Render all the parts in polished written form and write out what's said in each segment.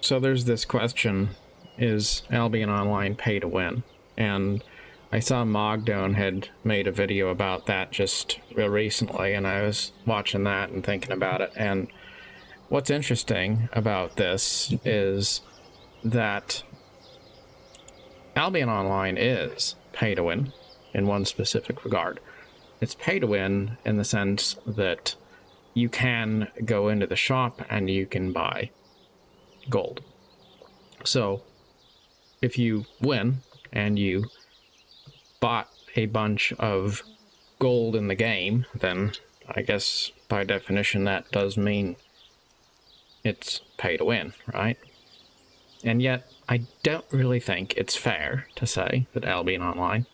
So there's this question, is Albion Online pay to win? And I saw Mogdone had made a video about that just real recently, and I was watching that and thinking about it. And what's interesting about this is that Albion Online is pay to win in one specific regard. It's pay to win in the sense that you can go into the shop and you can buy gold. So if you win and you bought a bunch of gold in the game, then I guess by definition that does mean it's pay to win, right? And yet I don't really think it's fair to say that Albion Online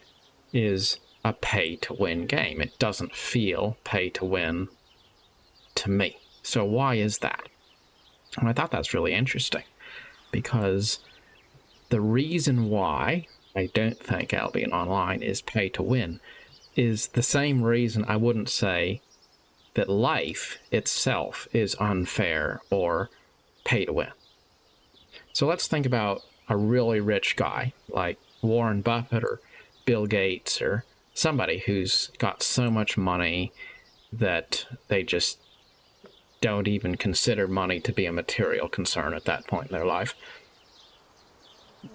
is a pay to win game. It doesn't feel pay to win to me. So why is that? And I thought that's really interesting, because the reason why I don't think Albion Online is pay to win is the same reason I wouldn't say that life itself is unfair or pay to win. So let's think about a really rich guy like Warren Buffett or Bill Gates, or somebody who's got so much money that they just don't even consider money to be a material concern at that point in their life.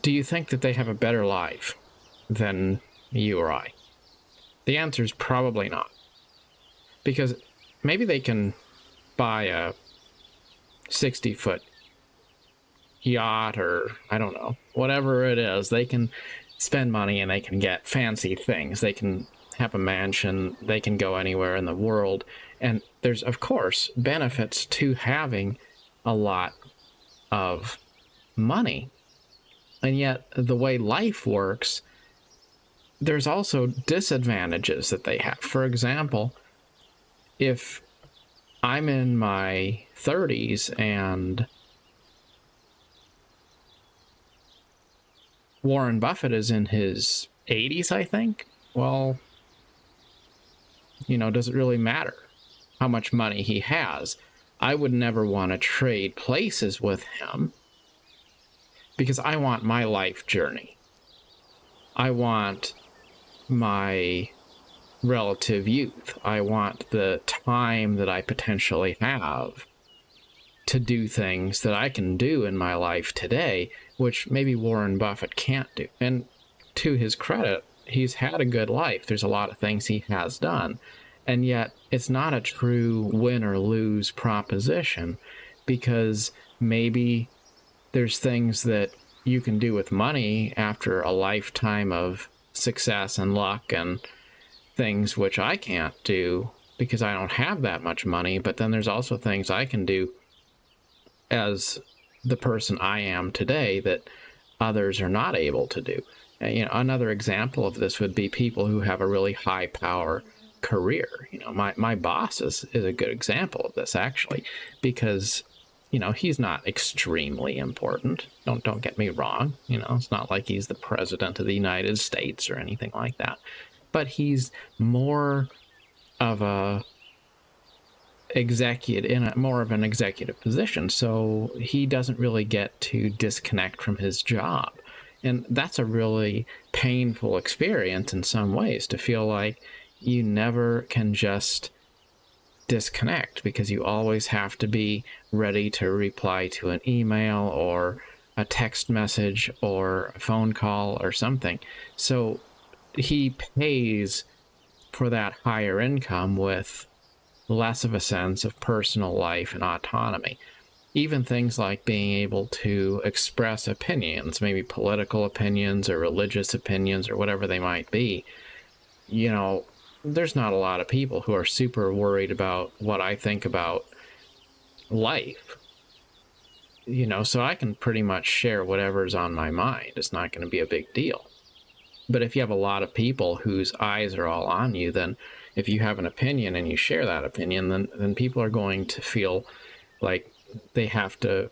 Do you think that they have a better life than you or I? The answer is probably not. Because maybe they can buy a 60-foot yacht, or I don't know, whatever it is. They can spend money and they can get fancy things. They can have a mansion. They can go anywhere in the world. And there's, of course, benefits to having a lot of money. And yet, the way life works, there's also disadvantages that they have. For example, if I'm in my 30s and Warren Buffett is in his 80s, I think, well, does it really matter how much money he has? I would never want to trade places with him, because I want my life journey. I want my relative youth. I want the time that I potentially have to do things that I can do in my life today, which maybe Warren Buffett can't do. And to his credit, he's had a good life. There's a lot of things he has done. And yet it's not a true win or lose proposition, because maybe there's things that you can do with money after a lifetime of success and luck and things which I can't do because I don't have that much money. But then there's also things I can do as the person I am today that others are not able to do. Another example of this would be people who have a really high power career. My boss is a good example of this, actually, because he's not extremely important. Don't get me wrong. It's not like he's the president of the United States or anything like that. But he's more of an executive position, so he doesn't really get to disconnect from his job. And that's a really painful experience in some ways, to feel like you never can just disconnect, because you always have to be ready to reply to an email or a text message or a phone call or something. So he pays for that higher income with less of a sense of personal life and autonomy. Even things like being able to express opinions, maybe political opinions or religious opinions or whatever they might be. There's not a lot of people who are super worried about what I think about life. So I can pretty much share whatever's on my mind. It's not going to be a big deal. But if you have a lot of people whose eyes are all on you, then if you have an opinion and you share that opinion, then people are going to feel like they have to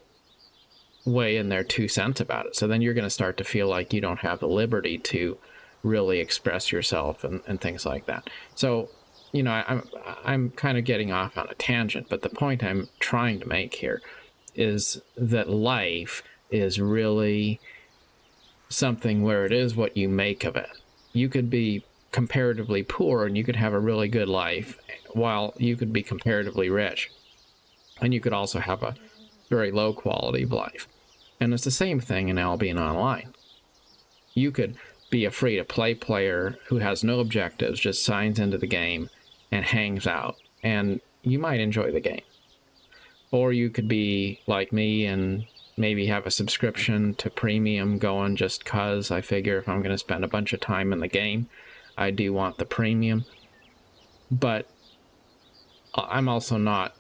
weigh in their 2 cents about it. So then you're going to start to feel like you don't have the liberty to really express yourself and things like that. So, I'm kind of getting off on a tangent, but the point I'm trying to make here is that life is really something where it is what you make of it. You could be comparatively poor and you could have a really good life, while you could be comparatively rich and you could also have a very low quality of life. And it's the same thing in Albion Online. You could be a free-to-play player who has no objectives, just signs into the game and hangs out, and you might enjoy the game. Or you could be like me and maybe have a subscription to premium going just because I figure if I'm going to spend a bunch of time in the game, I do want the premium. But I'm also not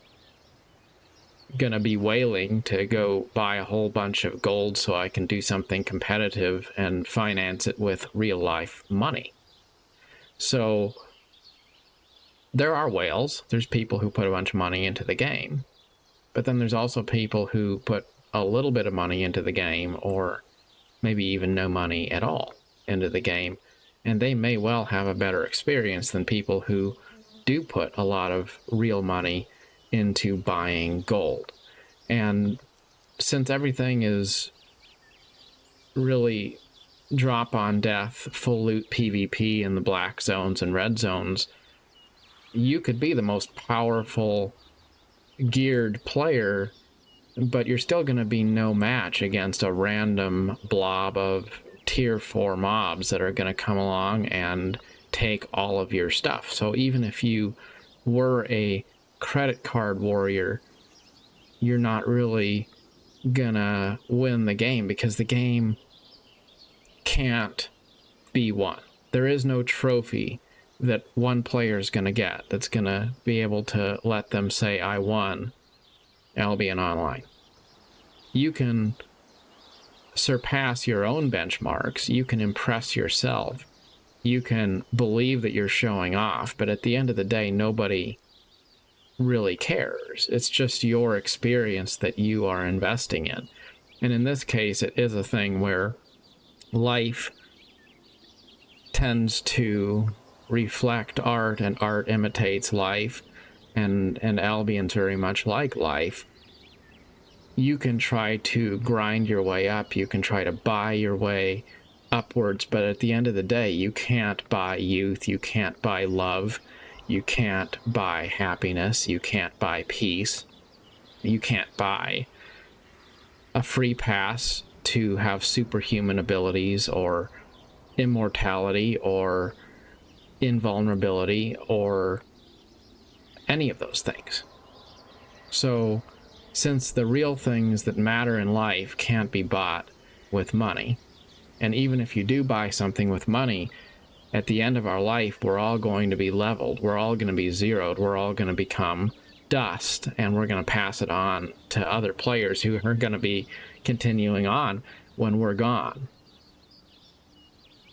going to be wailing to go buy a whole bunch of gold so I can do something competitive and finance it with real life money. So there are whales. There's people who put a bunch of money into the game. But then there's also people who put a little bit of money into the game, or maybe even no money at all into the game, and they may well have a better experience than people who do put a lot of real money into buying gold. And since everything is really drop on death, full loot PvP in the black zones and red zones, you could be the most powerful geared player, but you're still going to be no match against a random blob of tier 4 mobs that are going to come along and take all of your stuff. So even if you were a credit card warrior, you're not really gonna win the game, because the game can't be won. There is no trophy that one player is gonna get that's gonna be able to let them say, I won Albion Online. You can surpass your own benchmarks, you can impress yourself, you can believe that you're showing off, but at the end of the day, nobody really cares. It's just your experience that you are investing in. And in this case, it is a thing where life tends to reflect art, and art imitates life, and Albion's very much like life. You can try to grind your way up, you can try to buy your way upwards, but at the end of the day, you can't buy youth, you can't buy love, you can't buy happiness, you can't buy peace, you can't buy a free pass to have superhuman abilities or immortality or invulnerability or any of those things. So since the real things that matter in life can't be bought with money, and even if you do buy something with money, at the end of our life, we're all going to be leveled. We're all going to be zeroed. We're all going to become dust, and we're going to pass it on to other players who are going to be continuing on when we're gone.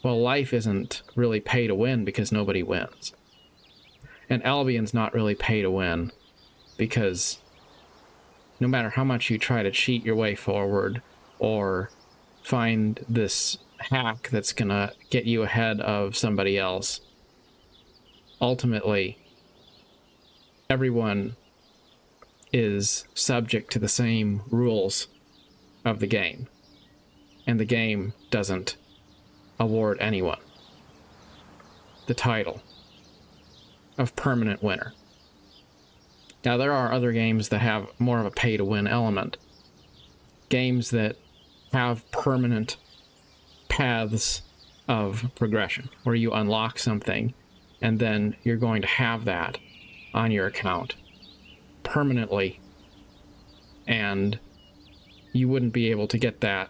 Well, life isn't really pay to win because nobody wins. And Albion's not really pay to win because no matter how much you try to cheat your way forward or find this hack that's gonna get you ahead of somebody else, ultimately everyone is subject to the same rules of the game, and the game doesn't award anyone the title of permanent winner. Now, there are other games that have more of a pay to win element, games that have permanent paths of progression where you unlock something and then you're going to have that on your account permanently, and you wouldn't be able to get that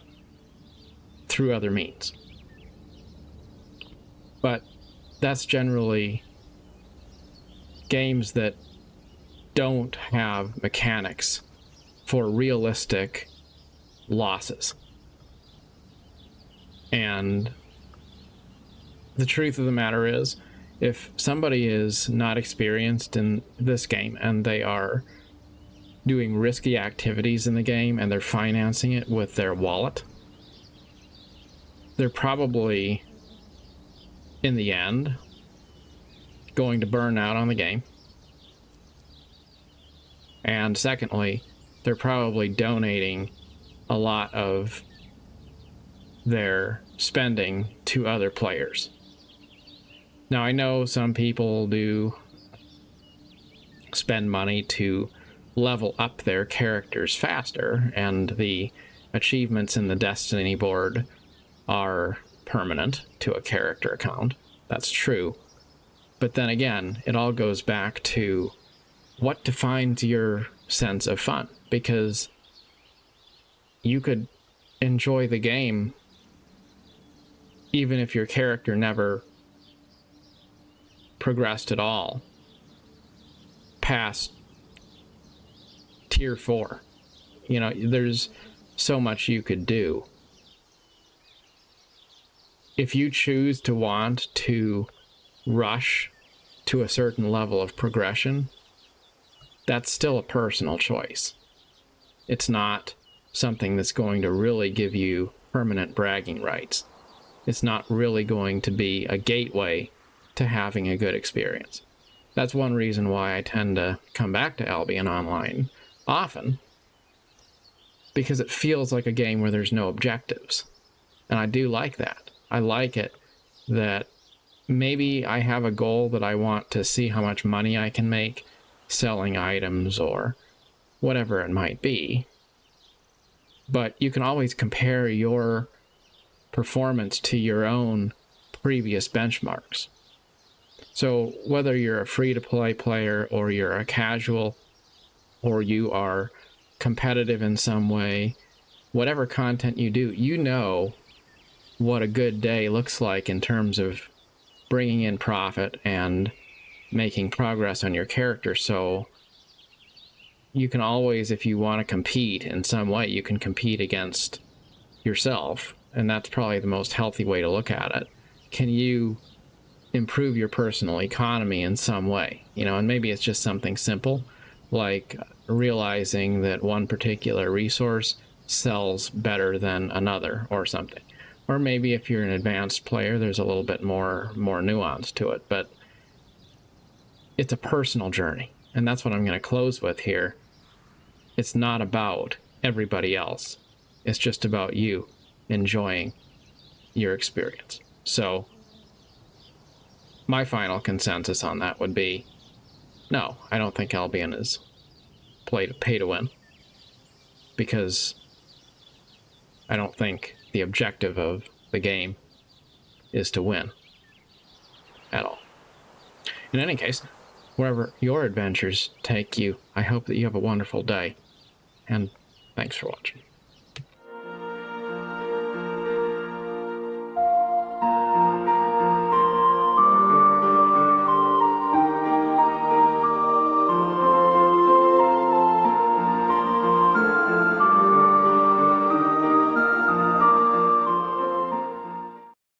through other means. But that's generally games that don't have mechanics for realistic losses. And the truth of the matter is, if somebody is not experienced in this game and they are doing risky activities in the game and they're financing it with their wallet, they're probably, in the end, going to burn out on the game. And secondly, they're probably donating a lot of their spending to other players. Now, I know some people do spend money to level up their characters faster, and the achievements in the Destiny board are permanent to a character account. That's true. But then again, it all goes back to what defines your sense of fun, because you could enjoy the game even if your character never progressed at all past tier 4. You know, there's so much you could do. If you choose to want to rush to a certain level of progression, that's still a personal choice. It's not something that's going to really give you permanent bragging rights. It's not really going to be a gateway to having a good experience. That's one reason why I tend to come back to Albion Online often, because it feels like a game where there's no objectives. And I do like that. I like it that maybe I have a goal that I want to see how much money I can make selling items or whatever it might be. But you can always compare your performance to your own previous benchmarks. So whether you're a free-to-play player or you're a casual or you are competitive in some way, whatever content you do, you know what a good day looks like in terms of bringing in profit and making progress on your character. So you can always, if you want to compete in some way, you can compete against yourself. And that's probably the most healthy way to look at it. Can you improve your personal economy in some way? You know, and maybe it's just something simple, like realizing that one particular resource sells better than another or something. Or maybe if you're an advanced player, there's a little bit more nuance to it. But it's a personal journey. And that's what I'm going to close with here. It's not about everybody else. It's just about you enjoying your experience. So my final consensus on that would be, no, I don't think Albion is pay to win, because I don't think the objective of the game is to win at all. In any case, wherever your adventures take you, I hope that you have a wonderful day, and thanks for watching.